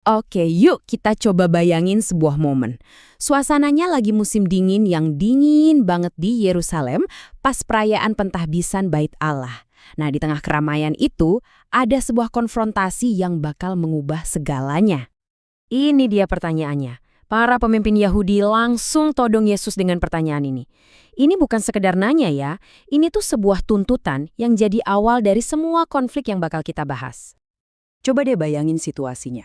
Oke, yuk kita coba bayangin sebuah momen. Suasananya lagi musim dingin yang dingin banget di Yerusalem pas perayaan pentahbisan Bait Allah. Nah, di tengah keramaian itu, ada sebuah konfrontasi yang bakal mengubah segalanya. Ini dia pertanyaannya. Para pemimpin Yahudi langsung todong Yesus dengan pertanyaan ini. Ini bukan sekedar nanya ya, ini tuh sebuah tuntutan yang jadi awal dari semua konflik yang bakal kita bahas. Coba deh bayangin situasinya.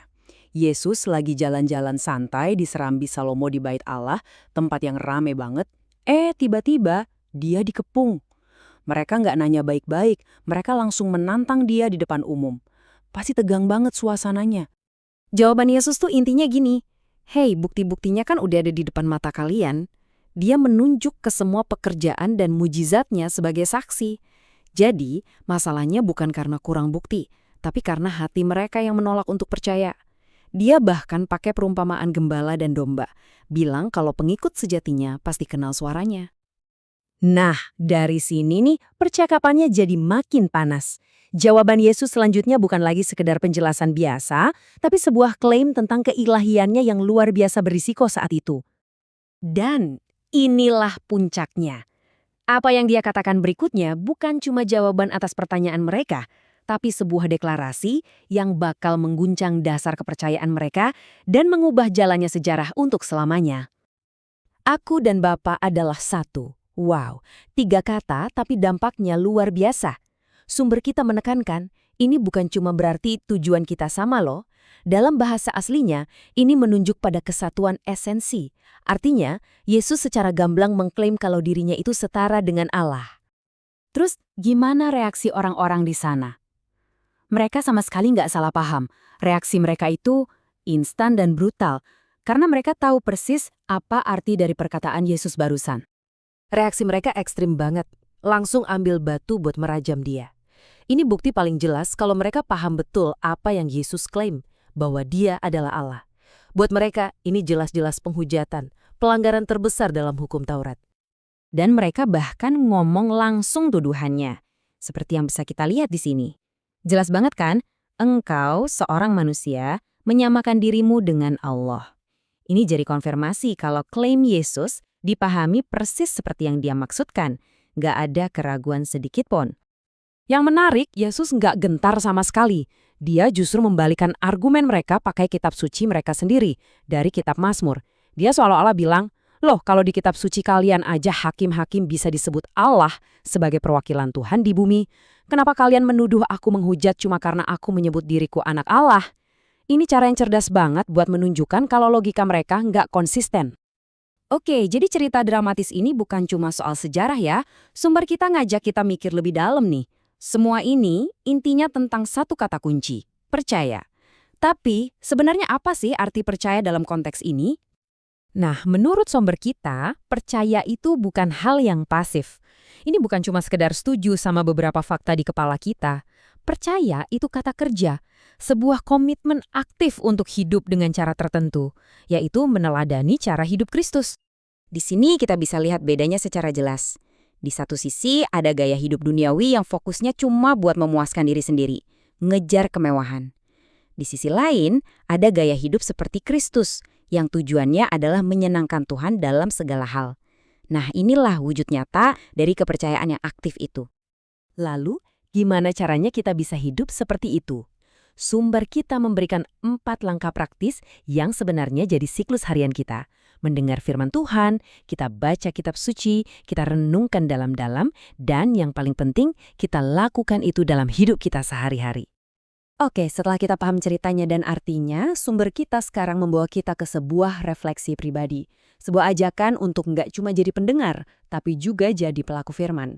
Yesus lagi jalan-jalan santai di Serambi Salomo di Bait Allah, tempat yang rame banget. Tiba-tiba dia dikepung. Mereka nggak nanya baik-baik, mereka langsung menantang dia di depan umum. Pasti tegang banget suasananya. Jawaban Yesus tuh intinya gini, "Hei, bukti-buktinya kan udah ada di depan mata kalian." Dia menunjuk ke semua pekerjaan dan mujizatnya sebagai saksi. Jadi, masalahnya bukan karena kurang bukti, tapi karena hati mereka yang menolak untuk percaya. Dia bahkan pakai perumpamaan gembala dan domba, bilang kalau pengikut sejatinya pasti kenal suaranya. Nah, dari sini nih percakapannya jadi makin panas. Jawaban Yesus selanjutnya bukan lagi sekedar penjelasan biasa, tapi sebuah klaim tentang keilahiannya yang luar biasa berisiko saat itu. Dan inilah puncaknya. Apa yang dia katakan berikutnya bukan cuma jawaban atas pertanyaan mereka, tapi sebuah deklarasi yang bakal mengguncang dasar kepercayaan mereka dan mengubah jalannya sejarah untuk selamanya. Aku dan Bapa adalah satu. Wow, 3 kata tapi dampaknya luar biasa. Sumber kita menekankan, ini bukan cuma berarti tujuan kita sama loh. Dalam bahasa aslinya, ini menunjuk pada kesatuan esensi. Artinya, Yesus secara gamblang mengklaim kalau dirinya itu setara dengan Allah. Terus, gimana reaksi orang-orang di sana? Mereka sama sekali nggak salah paham. Reaksi mereka itu instan dan brutal, karena mereka tahu persis apa arti dari perkataan Yesus barusan. Reaksi mereka ekstrim banget, langsung ambil batu buat merajam dia. Ini bukti paling jelas kalau mereka paham betul apa yang Yesus klaim, bahwa dia adalah Allah. Buat mereka, ini jelas-jelas penghujatan, pelanggaran terbesar dalam hukum Taurat. Dan mereka bahkan ngomong langsung tuduhannya, seperti yang bisa kita lihat di sini. Jelas banget kan, engkau seorang manusia menyamakan dirimu dengan Allah. Ini jadi konfirmasi kalau klaim Yesus dipahami persis seperti yang dia maksudkan, nggak ada keraguan sedikit pun. Yang menarik, Yesus nggak gentar sama sekali. Dia justru membalikan argumen mereka pakai kitab suci mereka sendiri, dari kitab Mazmur. Dia seolah-olah bilang, loh kalau di kitab suci kalian aja hakim-hakim bisa disebut Allah sebagai perwakilan Tuhan di bumi, kenapa kalian menuduh aku menghujat cuma karena aku menyebut diriku anak Allah? Ini cara yang cerdas banget buat menunjukkan kalau logika mereka nggak konsisten. Oke, jadi cerita dramatis ini bukan cuma soal sejarah ya. Sumber kita ngajak kita mikir lebih dalam nih. Semua ini intinya tentang satu kata kunci, percaya. Tapi sebenarnya apa sih arti percaya dalam konteks ini? Nah, menurut sumber kita, percaya itu bukan hal yang pasif. Ini bukan cuma sekedar setuju sama beberapa fakta di kepala kita. Percaya itu kata kerja, sebuah komitmen aktif untuk hidup dengan cara tertentu, yaitu meneladani cara hidup Kristus. Di sini kita bisa lihat bedanya secara jelas. Di satu sisi ada gaya hidup duniawi yang fokusnya cuma buat memuaskan diri sendiri, ngejar kemewahan. Di sisi lain, ada gaya hidup seperti Kristus, yang tujuannya adalah menyenangkan Tuhan dalam segala hal. Nah, inilah wujud nyata dari kepercayaan yang aktif itu. Lalu, gimana caranya kita bisa hidup seperti itu? Sumber kita memberikan 4 langkah praktis yang sebenarnya jadi siklus harian kita. Mendengar firman Tuhan, kita baca kitab suci, kita renungkan dalam-dalam, dan yang paling penting, kita lakukan itu dalam hidup kita sehari-hari. Oke, setelah kita paham ceritanya dan artinya, sumber kita sekarang membawa kita ke sebuah refleksi pribadi. Sebuah ajakan untuk nggak cuma jadi pendengar, tapi juga jadi pelaku firman.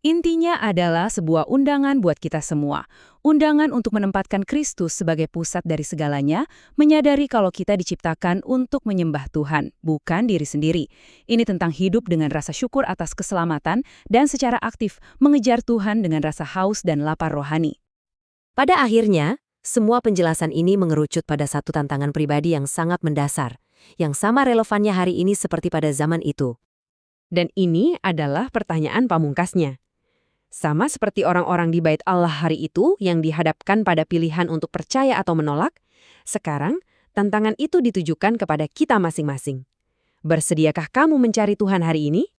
Intinya adalah sebuah undangan buat kita semua. Undangan untuk menempatkan Kristus sebagai pusat dari segalanya, menyadari kalau kita diciptakan untuk menyembah Tuhan, bukan diri sendiri. Ini tentang hidup dengan rasa syukur atas keselamatan dan secara aktif mengejar Tuhan dengan rasa haus dan lapar rohani. Pada akhirnya, semua penjelasan ini mengerucut pada satu tantangan pribadi yang sangat mendasar, yang sama relevannya hari ini seperti pada zaman itu. Dan ini adalah pertanyaan pamungkasnya. Sama seperti orang-orang di Bait Allah hari itu yang dihadapkan pada pilihan untuk percaya atau menolak, Sekarang, tantangan itu ditujukan kepada kita masing-masing. Bersediakah kamu mencari Tuhan hari ini?